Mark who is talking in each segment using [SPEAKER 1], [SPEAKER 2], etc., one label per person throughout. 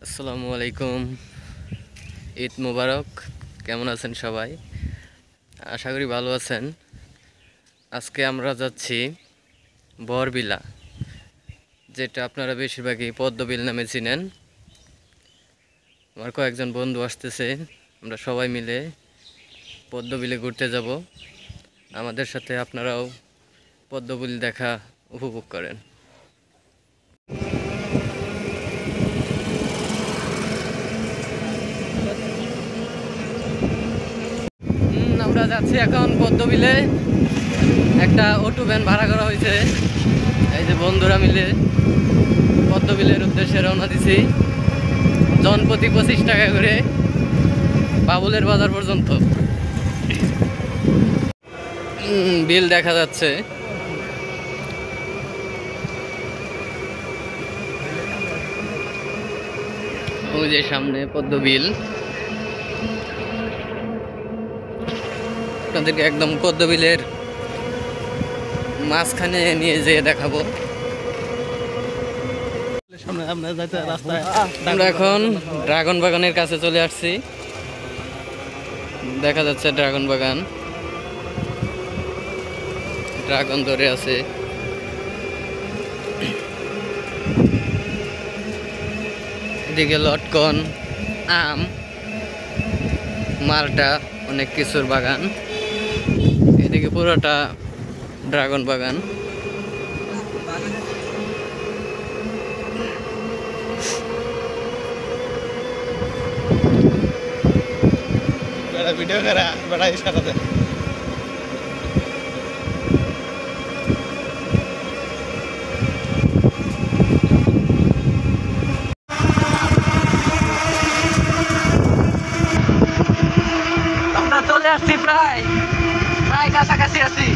[SPEAKER 1] আসসালামু আলাইকুম। ঈদ মোবারক। কেমন আছেন সবাই? আশা করি ভালো আছেন। আজকে আমরা যাচ্ছি বরবিলা, যেটা আপনারা বেশিরভাগই পদ্মবিল নামে চিনেন। আমার কয়েকজন বন্ধু আসতেছে, আমরা সবাই মিলে পদ্মবিলে ঘুরতে যাব। আমাদের সাথে আপনারাও পদ্মবিল দেখা উপভোগ করেন। আমরা যাচ্ছি এখন পদ্মবিলে। একটা অটো ভ্যান ভাড়া করা হয়েছে। এই যে বন্ধুরা মিলে পদ্মবিলের উদ্দেশ্যে রওনা দিছি। জনপ্রতি 25 টাকা করে, বাবুলের বাজার পর্যন্ত। বিল দেখা যাচ্ছে। ওই যে সামনে পদ্মবিল। আপনাদেরকে একদম পদ্মবিলের মাঝখানে নিয়ে যেয়ে দেখাবো। আমরা এখন ড্রাগন বাগানের কাছে চলে আসছি। দেখা যাচ্ছে ড্রাগন বাগান, ড্রাগন ধরে আছে। এদিকে লটকন, আম, মালটা, অনেক কিছুর বাগান। এদিকে পুরোটা ড্রাগন বাগান।
[SPEAKER 2] वीडियो करा बड़ा इशारा दे।
[SPEAKER 1] আমরা চলে আসছি, প্রায় প্রায় কাছাকাছি আছি।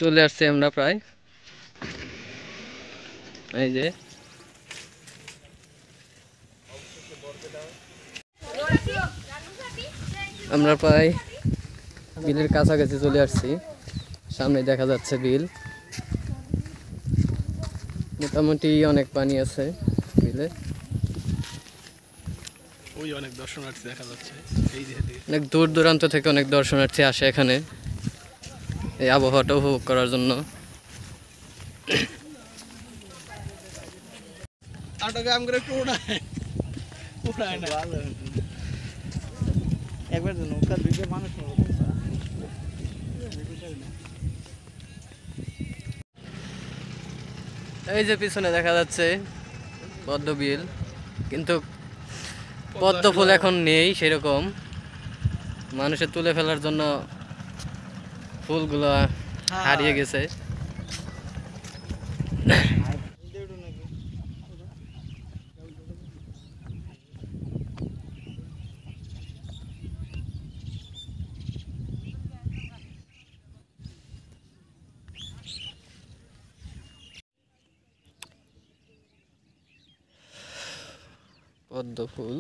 [SPEAKER 1] চলে আসছি আমরা প্রায়। এই যে আমরা প্রায় বিলের কাছাকাছি চলে আসছি। সামনে দেখা যাচ্ছে বিল। মোটামুটি অনেক পানি আছে বিলে।
[SPEAKER 2] ওই অনেক দর্শনার্থী দেখা যাচ্ছে। এই যে
[SPEAKER 1] অনেক দূর দূরান্ত থেকে অনেক দর্শনার্থী আসে এখানে এই আবহাওয়াটা উপভোগ করার জন্য।
[SPEAKER 2] আটা কাম করে একটু উড়ায় না একবার নৌকা দুইটা মানুষ
[SPEAKER 1] এই যে পিছনে দেখা যাচ্ছে পদ্মবিল, কিন্তু পদ্ম ফুল এখন নেই সেরকম। মানুষের তুলে ফেলার জন্য ফুলগুলো হারিয়ে গেছে। পদ্ম ফুল।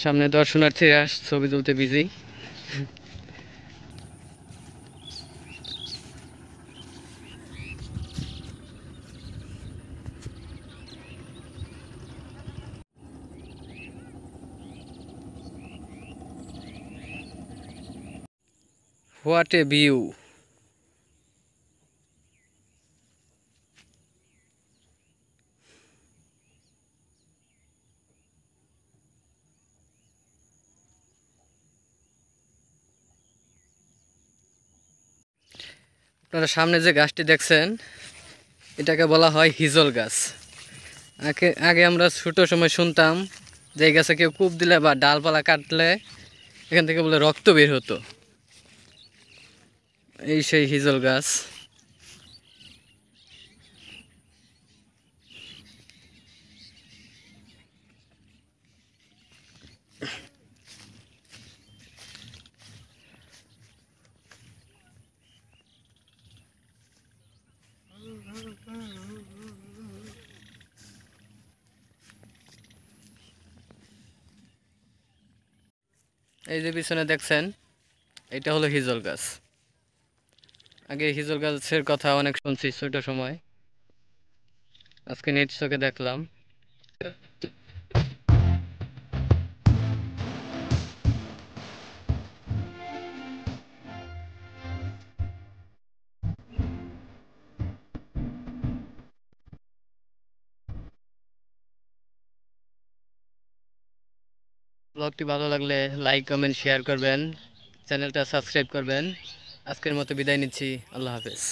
[SPEAKER 1] সামনে দর্শনার্থীরা ছবি তুলতে বিজি। What a view! আপনারা সামনে যে গাছটি দেখছেন এটাকে বলা হয় হিজল গাছ। আগে আগে আমরা ছোটো সময় শুনতাম যে এই গাছে কেউ কূপ দিলে বা ডালপালা কাটলে এখান থেকে বলে রক্ত বের হতো। এই সেই হিজল গাছ। এই যে পিছনে দেখছেন এটা হলো হিজল গাছ। আগে হিজল গাছের কথা অনেক শুনছি ছোট সময়, আজকে নিজ চোখে দেখলাম। ব্লগটি ভালো লাগলে লাইক কমেন্ট শেয়ার করবেন, চ্যানেলটা সাবস্ক্রাইব করবেন। আজকের মতো বিদায় নিচ্ছি, আল্লাহ হাফেজ।